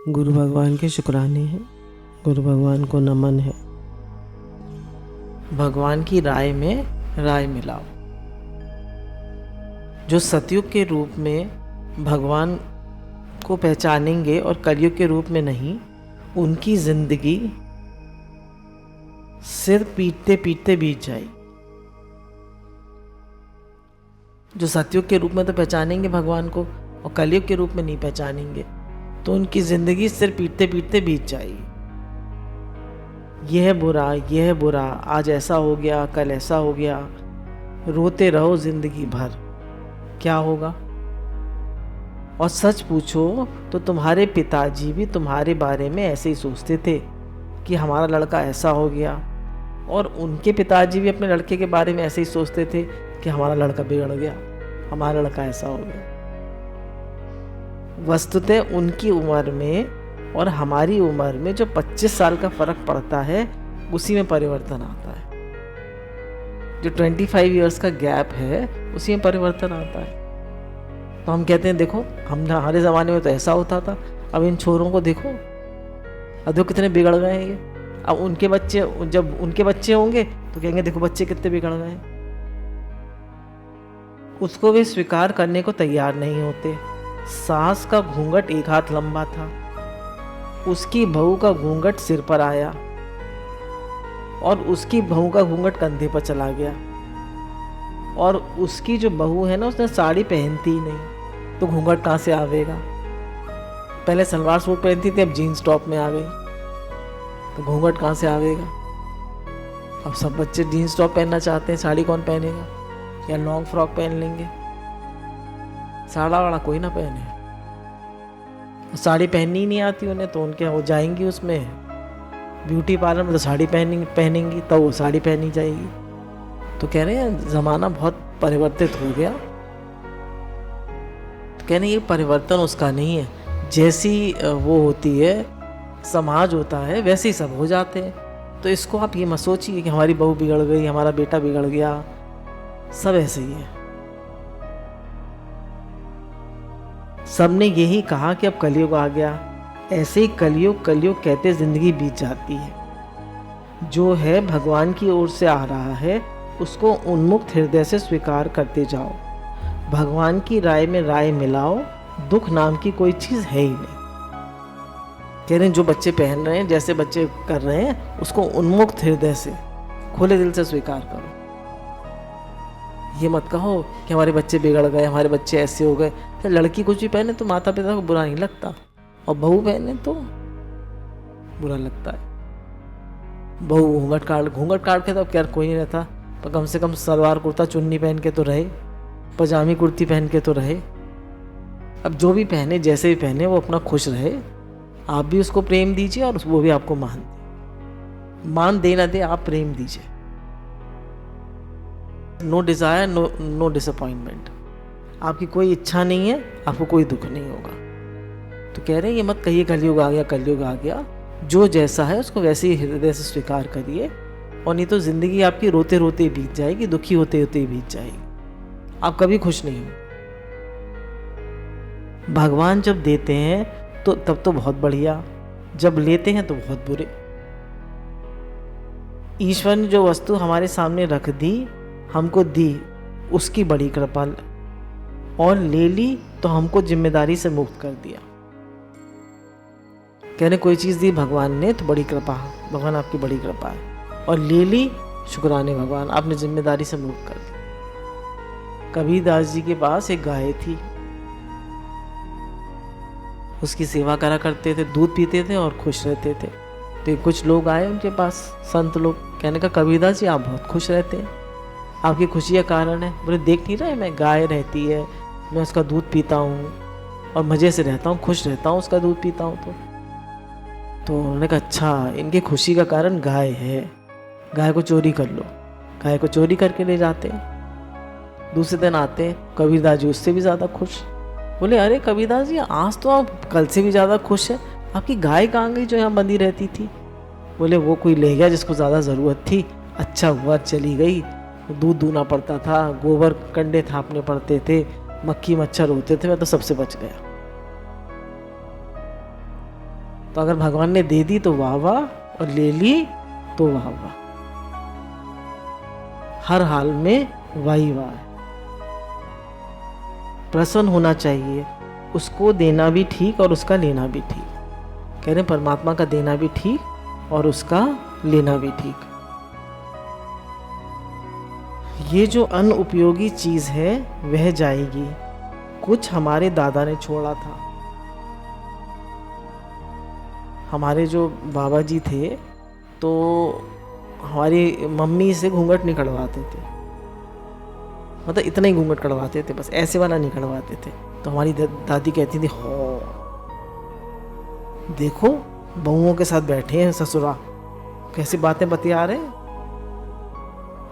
गुरु भगवान के शुक्राने हैं, गुरु भगवान को नमन है। भगवान की राय में राय मिलाओ। जो सतयुग के रूप में भगवान को पहचानेंगे और कलयुग के रूप में नहीं, उनकी जिंदगी सिर पीटते पीटते बीत जाएगी। जो सतयुग के रूप में तो पहचानेंगे भगवान को और कलयुग के रूप में नहीं पहचानेंगे, तो उनकी जिंदगी सिर पीटते पीटते बीत जाएगी। यह बुरा, आज ऐसा हो गया, कल ऐसा हो गया, रोते रहो जिंदगी भर, क्या होगा? और सच पूछो तो तुम्हारे पिताजी भी तुम्हारे बारे में ऐसे ही सोचते थे कि हमारा लड़का ऐसा हो गया, और उनके पिताजी भी अपने लड़के के बारे में ऐसे ही सोचते थे कि हमारा लड़का बिगड़ गया, हमारा लड़का ऐसा हो गया। वस्तुतः उनकी उम्र में और हमारी उम्र में जो 25 साल का फर्क पड़ता है, उसी में परिवर्तन आता है। जो 25 इयर्स का गैप है, उसी में परिवर्तन आता है। तो हम कहते हैं देखो, हमारे ज़माने में तो ऐसा होता था, अब इन छोरों को देखो, अब देखो कितने बिगड़ गए हैं ये। अब उनके बच्चे, जब उनके बच्चे होंगे तो कहेंगे देखो बच्चे कितने बिगड़ गए हैं। उसको वे स्वीकार करने को तैयार नहीं होते। सास का घूंघट एक हाथ लंबा था, उसकी बहू का घूंघट सिर पर आया और उसकी बहू का घूंघट कंधे पर चला गया। और उसकी जो बहू है ना, उसने साड़ी पहनती ही नहीं, तो घूंघट कहाँ से आवेगा? पहले सलवार सूट पहनती थी, अब जीन्स टॉप में आ गई, तो घूंघट कहाँ से आवेगा? अब सब बच्चे जीन्स टॉप पहनना चाहते हैं, साड़ी कौन पहनेगा? या लॉन्ग फ्रॉक पहन लेंगे, साड़ा वाड़ा कोई ना पहने। साड़ी पहननी ही नहीं आती उन्हें, तो उनके हो जाएंगी उसमें ब्यूटी पार्लर में, तो साड़ी पहनेंगी तो वो साड़ी पहनी जाएगी। तो कह रहे हैं ज़माना बहुत परिवर्तित हो गया। तो कह रहे हैं ये परिवर्तन उसका नहीं है, जैसी वो होती है, समाज होता है, वैसे ही सब हो जाते हैं। तो इसको आप ये मत सोचिए कि हमारी बहू बिगड़ गई, हमारा बेटा बिगड़ गया, सब ऐसे ही है। सबने यही कहा कि अब कलयुग आ गया। ऐसे ही कलयुग कहते जिंदगी बीत जाती है। जो है भगवान की ओर से आ रहा है, उसको उन्मुक्त हृदय से स्वीकार करते जाओ। भगवान की राय में राय मिलाओ। दुख नाम की कोई चीज़ है ही नहीं। कह रहे हैं जो बच्चे पहन रहे हैं, जैसे बच्चे कर रहे हैं, उसको उन्मुक्त हृदय से, खुले दिल से स्वीकार करो। ये मत कहो कि हमारे बच्चे बिगड़ गए, हमारे बच्चे ऐसे हो गए। तो लड़की कुछ भी पहने तो माता पिता को बुरा नहीं लगता, और बहू पहने तो बुरा लगता है। बहू घूंघट काट के तो अब क्या कोई नहीं रहता, पर कम से कम सलवार कुर्ता चुन्नी पहन के तो रहे, पजामी कुर्ती पहन के तो रहे। अब जो भी पहने, जैसे भी पहने, वो अपना खुश रहे। आप भी उसको प्रेम दीजिए और वो भी आपको मान दे ना दे, आप प्रेम दीजिए। No desire no disappointment. आपकी कोई इच्छा नहीं है, आपको कोई दुख नहीं होगा। तो कह रहे हैं ये मत कहिए कलयुग आ गया। जो जैसा है उसको वैसे ही हृदय से स्वीकार करिए, और नहीं तो जिंदगी आपकी रोते रोते बीत जाएगी, दुखी होते होते बीत जाएगी। आप कभी खुश नहीं हो। भगवान जब देते हैं तो तब तो बहुत बढ़िया, जब लेते हैं तो बहुत बुरे। ईश्वर ने जो वस्तु हमारे सामने रख दी, हमको दी, उसकी बड़ी कृपा, और ले ली तो हमको जिम्मेदारी से मुक्त कर दिया। कहने कोई चीज़ दी भगवान ने तो बड़ी कृपा, भगवान आपकी बड़ी कृपा है, और ले ली, शुक्राने भगवान, आपने जिम्मेदारी से मुक्त कर दिया। कबीरदास जी के पास एक गाय थी, उसकी सेवा करा करते थे, दूध पीते थे और खुश रहते थे। तो कुछ लोग आए उनके पास, संत लोग, कहने का कबीरदास जी आप बहुत खुश रहते हैं, आपकी खुशी का कारण है? बोले देख नहीं रहे, मैं गाय रहती है, मैं उसका दूध पीता हूँ और मज़े से रहता हूँ, खुश रहता हूँ, उसका दूध पीता हूँ। तो उन्होंने कहा अच्छा, इनकी खुशी का कारण गाय है, गाय को चोरी कर लो। गाय को चोरी करके ले जाते हैं। दूसरे दिन आते हैं, कबीरदास जी उससे भी ज़्यादा खुश। बोले अरे कबीरदास जी, आज तो आप कल से भी ज़्यादा खुश है, आपकी गाय कहाँ गई जो यहाँ बंधी रहती थी? बोले वो कोई ले गया जिसको ज़्यादा ज़रूरत थी, अच्छा हुआ चली गई। दूध दूना पड़ता था, गोबर कंडे थापने पड़ते थे, मक्खी मच्छर होते थे, मैं तो सबसे बच गया। तो अगर भगवान ने दे दी तो वाह वाह, और ले ली तो वाह वाह। हर हाल में वाही वाह है। प्रसन्न होना चाहिए, उसको देना भी ठीक और उसका लेना भी ठीक। कह रहे परमात्मा का देना भी ठीक और उसका लेना भी ठीक। ये जो अनुपयोगी चीज है वह जाएगी। कुछ हमारे दादा ने छोड़ा था। हमारे जो बाबा जी थे तो हमारी मम्मी से घूंघट नहीं कढ़वाते थे, मतलब इतना ही घूंघट कढ़वाते थे, बस ऐसे वाला नहीं कढ़वाते थे। तो हमारी दादी कहती थी, हो देखो बहुओं के साथ बैठे हैं ससुरा, कैसी बातें बतिया रहे हैं।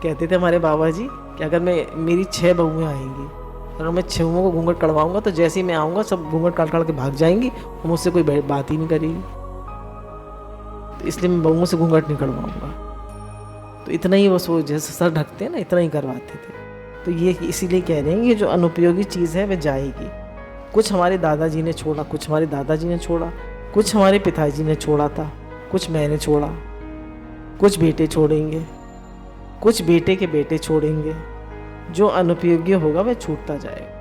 कहते थे हमारे बाबा जी कि अगर मेरी 6 बहुएं आएंगी, अगर मैं 6 को घूंघट कढ़वाऊंगा तो जैसे ही मैं आऊँगा सब घूंघट काट के भाग जाएंगी और मुझसे कोई बात ही नहीं करेगी, तो इसलिए मैं बहुओं से घूंघट नहीं कढ़वाऊंगा। तो इतना ही बस वो जैसे सर ढकते हैं ना, इतना ही करवाते थे। तो ये इसीलिए कह रहे हैं ये जो अनुपयोगी चीज़ है वह जाएगी। कुछ हमारे दादाजी ने छोड़ा, कुछ हमारे दादाजी ने छोड़ा, कुछ हमारे पिताजी ने छोड़ा था, कुछ मैंने छोड़ा, कुछ बेटे छोड़ेंगे, कुछ बेटे के बेटे छोड़ेंगे। जो अनुपयोगी होगा वह छूटता जाएगा।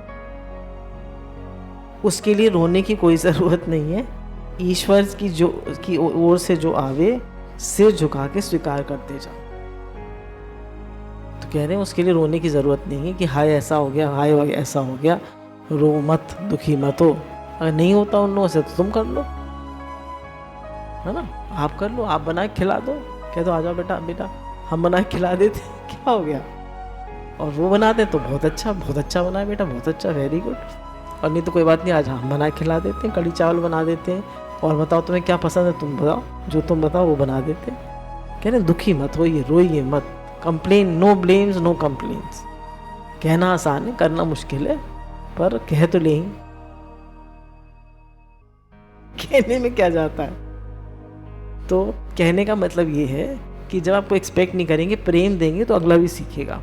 उसके लिए रोने की कोई ज़रूरत नहीं है। ईश्वर की ओर से जो आवे सिर झुका के स्वीकार करते जाओ। तो कह रहे हैं उसके लिए रोने की ज़रूरत नहीं है कि हाय ऐसा हो गया, हाय ऐसा हो गया। रो मत, दुखी मत हो। अगर नहीं होता उन लोगों से तो तुम कर लो, है ना, आप कर लो, आप बना के खिला दो। कह दो आ जाओ बेटा हम बना के खिला देते, क्या हो गया। और वो बनाते तो बहुत अच्छा बना है बेटा, बहुत अच्छा, वेरी गुड। और नहीं तो कोई बात नहीं, आज हम बना के खिला देते हैं, कढ़ी चावल बना देते हैं, और बताओ तुम्हें क्या पसंद है, तुम बताओ, जो तुम बताओ वो बना देते हैं। कह रहे दुखी मत होइए, रोइए मत। Complain, no blames no complains. कहना आसान है, करना मुश्किल है, पर कह तो ले ही। कहने में क्या जाता है। तो कहने का मतलब ये है कि जब आपको एक्सपेक्ट नहीं करेंगे, प्रेम देंगे तो अगला भी सीखेगा,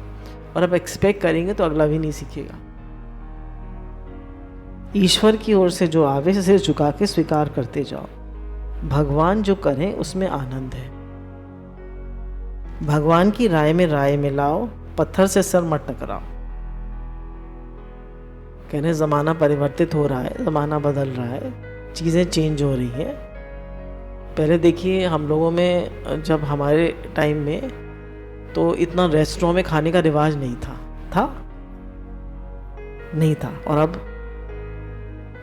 और अब एक्सपेक्ट करेंगे तो अगला भी नहीं सीखेगा। ईश्वर की ओर से जो आवे सिर झुका के स्वीकार करते जाओ। भगवान जो करें उसमें आनंद है। भगवान की राय में मिलाओ, पत्थर से सर मत टकराओ। कहने ज़माना परिवर्तित हो रहा है, ज़माना बदल रहा है, चीज़ें चेंज हो रही हैं। पहले देखिए हम लोगों में, जब हमारे टाइम में तो इतना रेस्टोरेंट में खाने का रिवाज नहीं था नहीं था। और अब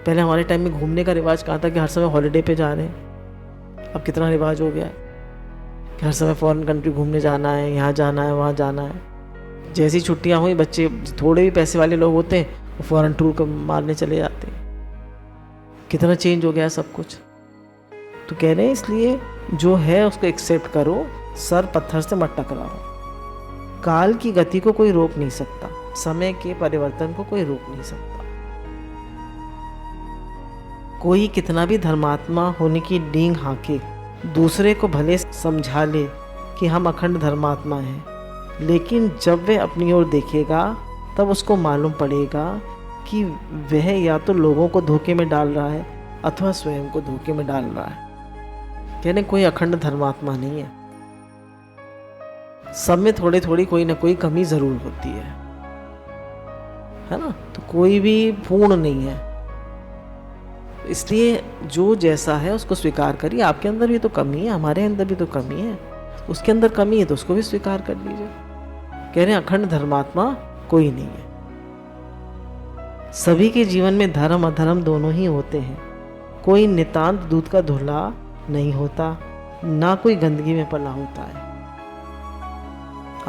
पहले हमारे टाइम में घूमने का रिवाज कहाँ था कि हर समय हॉलिडे पे जा रहे हैं। अब कितना रिवाज हो गया है कि हर समय फॉरेन कंट्री घूमने जाना है, यहाँ जाना है, वहाँ जाना है। जैसी छुट्टियाँ हुई, बच्चे थोड़े भी पैसे वाले लोग होते हैं वो फॉरेन टूर को मारने चले जाते हैं। कितना चेंज हो गया है सब कुछ। तो कह रहे हैं इसलिए जो है उसको एक्सेप्ट करो, सर पत्थर से मत टकराओ। काल की गति को कोई रोक नहीं सकता, समय के परिवर्तन को कोई रोक नहीं सकता। कोई कितना भी धर्मात्मा होने की डींग हाके, दूसरे को भले समझा ले कि हम अखंड धर्मात्मा हैं, लेकिन जब वह अपनी ओर देखेगा तब उसको मालूम पड़ेगा कि वह या तो लोगों को धोखे में डाल रहा है अथवा स्वयं को धोखे में डाल रहा है। कहने कोई अखंड धर्मात्मा नहीं है। सब में थोड़ी थोड़ी कोई ना कोई कमी जरूर होती है ना। तो कोई भी पूर्ण नहीं है, इसलिए जो जैसा है उसको स्वीकार करिए। आपके अंदर भी तो कमी है, हमारे अंदर भी तो कमी है, उसके अंदर कमी है तो उसको भी स्वीकार कर लीजिए। कह रहे हैं अखंड धर्मात्मा कोई नहीं है। सभी के जीवन में धर्म अधर्म दोनों ही होते हैं। कोई नितांत दूध का धुला नहीं होता, ना कोई गंदगी में पला होता है।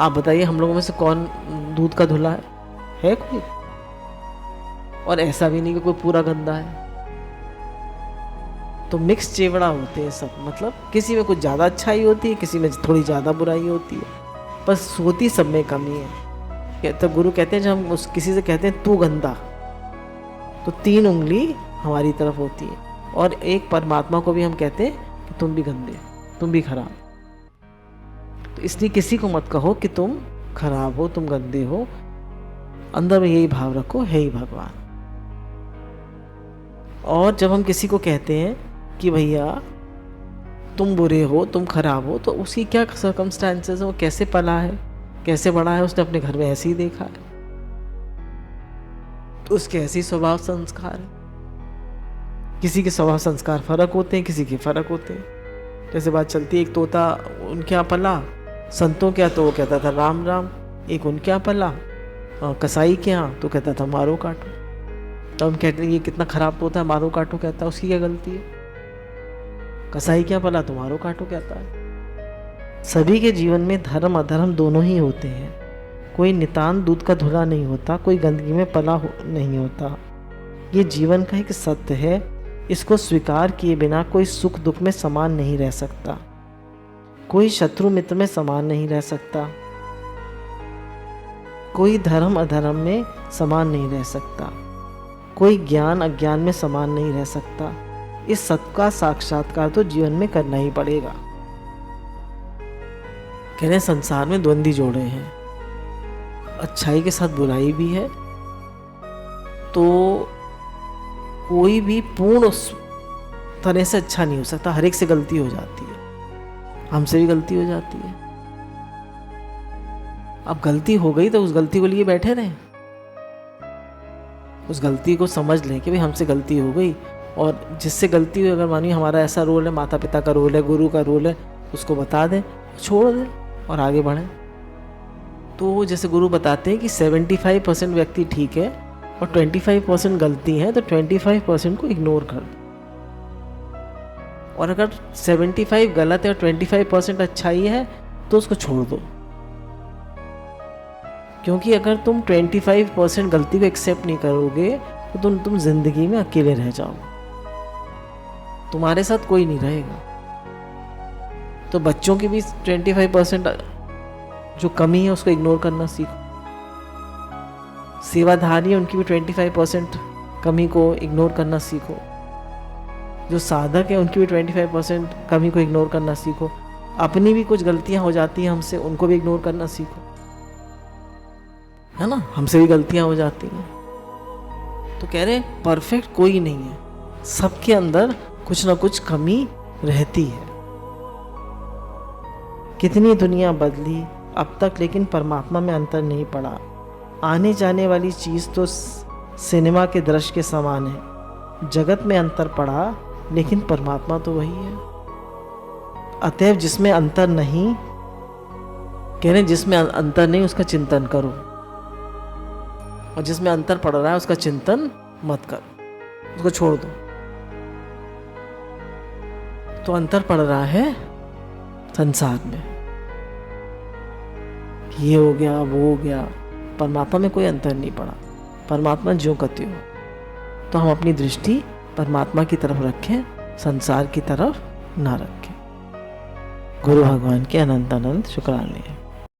आप बताइए हम लोगों में से कौन दूध का धुला है कोई? और ऐसा भी नहीं कि कोई पूरा गंदा है। तो मिक्स चेवड़ा होते हैं सब, मतलब किसी में कुछ ज़्यादा अच्छाई होती है, किसी में थोड़ी ज़्यादा बुराई होती है, बस होती सब में कमी है। तो गुरु कहते हैं जब हम किसी से कहते हैं तू गंदा, तो 3 उंगली हमारी तरफ होती है, और एक परमात्मा को भी हम कहते हैं कि तुम भी गंदे, तुम भी खराब। तो इसलिए किसी को मत कहो कि तुम खराब हो, तुम गंदे हो। अंदर में यही भाव रखो, है ही भगवान। और जब हम किसी को कहते हैं कि भैया तुम बुरे हो, तुम खराब हो, तो उसकी क्या सर्कमस्टांसेस है, वो कैसे पला है, कैसे बड़ा है, उसने अपने घर में ऐसे ही देखा है, तो उसके ऐसे ही स्वभाव संस्कार है। किसी के स्वभाव संस्कार फर्क होते हैं, किसी के फर्क होते हैं। जैसे बात चलती है, एक तोता उनके यहाँ पला संतों के यहाँ, तो वो कहता था राम राम। एक उनके यहाँ पला कसाई के यहाँ, तो कहता था मारो काटो। तो हम कहते हैं ये कितना खराब तोता है, मारो काटो कहता है, उसकी क्या गलती है? कसाई क्या पला तो मारो काटो कहता है। सभी के जीवन में धर्म अधर्म दोनों ही होते हैं। कोई नितान दूध का धुला नहीं होता, कोई गंदगी में पला नहीं होता। ये जीवन का एक सत्य है, इसको स्वीकार किए बिना कोई सुख दुख में समान नहीं रह सकता, कोई शत्रु मित्र में समान नहीं रह सकता, कोई धर्म अधर्म में समान नहीं रह सकता, कोई ज्ञान अज्ञान में समान नहीं रह सकता। इस सत्य का साक्षात्कार तो जीवन में करना ही पड़ेगा। कह रहे संसार में द्वंद्वी जोड़े हैं, अच्छाई के साथ बुराई भी है, तो कोई भी पूर्ण उस तरह से अच्छा नहीं हो सकता। हर एक से गलती हो जाती है, हमसे भी गलती हो जाती है। अब गलती हो गई तो उस गलती को लिए बैठे रहें, उस गलती को समझ लें कि भाई हमसे गलती हो गई, और जिससे गलती हुई अगर मानिए हमारा ऐसा रोल है, माता पिता का रोल है, गुरु का रोल है, उसको बता दें, छोड़ दें और आगे बढ़ें। तो जैसे गुरु बताते हैं कि 75% व्यक्ति ठीक है और 25% गलती है, तो 25% को इग्नोर कर दो। और अगर 75 गलत है और 25% अच्छाई है तो उसको छोड़ दो। क्योंकि अगर तुम 25% गलती को एक्सेप्ट नहीं करोगे तो तुम जिंदगी में अकेले रह जाओगे, तुम्हारे साथ कोई नहीं रहेगा। तो बच्चों की भी 25% जो कमी है उसको इग्नोर करना सीखो। सेवाधारी है उनकी भी 25% कमी को इग्नोर करना सीखो। जो साधक है उनकी भी 25% कमी को इग्नोर करना सीखो। अपनी भी कुछ गलतियां हो जाती हैं हमसे, उनको भी इग्नोर करना सीखो, है ना। हमसे भी गलतियां हो जाती हैं। तो कह रहे परफेक्ट कोई नहीं है, सबके अंदर कुछ ना कुछ कमी रहती है। कितनी दुनिया बदली अब तक, लेकिन परमात्मा में अंतर नहीं पड़ा। आने जाने वाली चीज़ तो सिनेमा के दृश्य के समान है। जगत में अंतर पड़ा लेकिन परमात्मा तो वही है। अतएव जिसमें अंतर नहीं, कह रहे जिसमें अंतर नहीं उसका चिंतन करो, और जिसमें अंतर पड़ रहा है उसका चिंतन मत करो, उसको छोड़ दो। तो अंतर पड़ रहा है संसार में, ये हो गया वो हो गया, परमात्मा में कोई अंतर नहीं पड़ा। परमात्मा ज्यों का त्यों। तो हम अपनी दृष्टि परमात्मा की तरफ रखें, संसार की तरफ ना रखें। गुरु भगवान के अनंत अनंत शुक्राने हैं।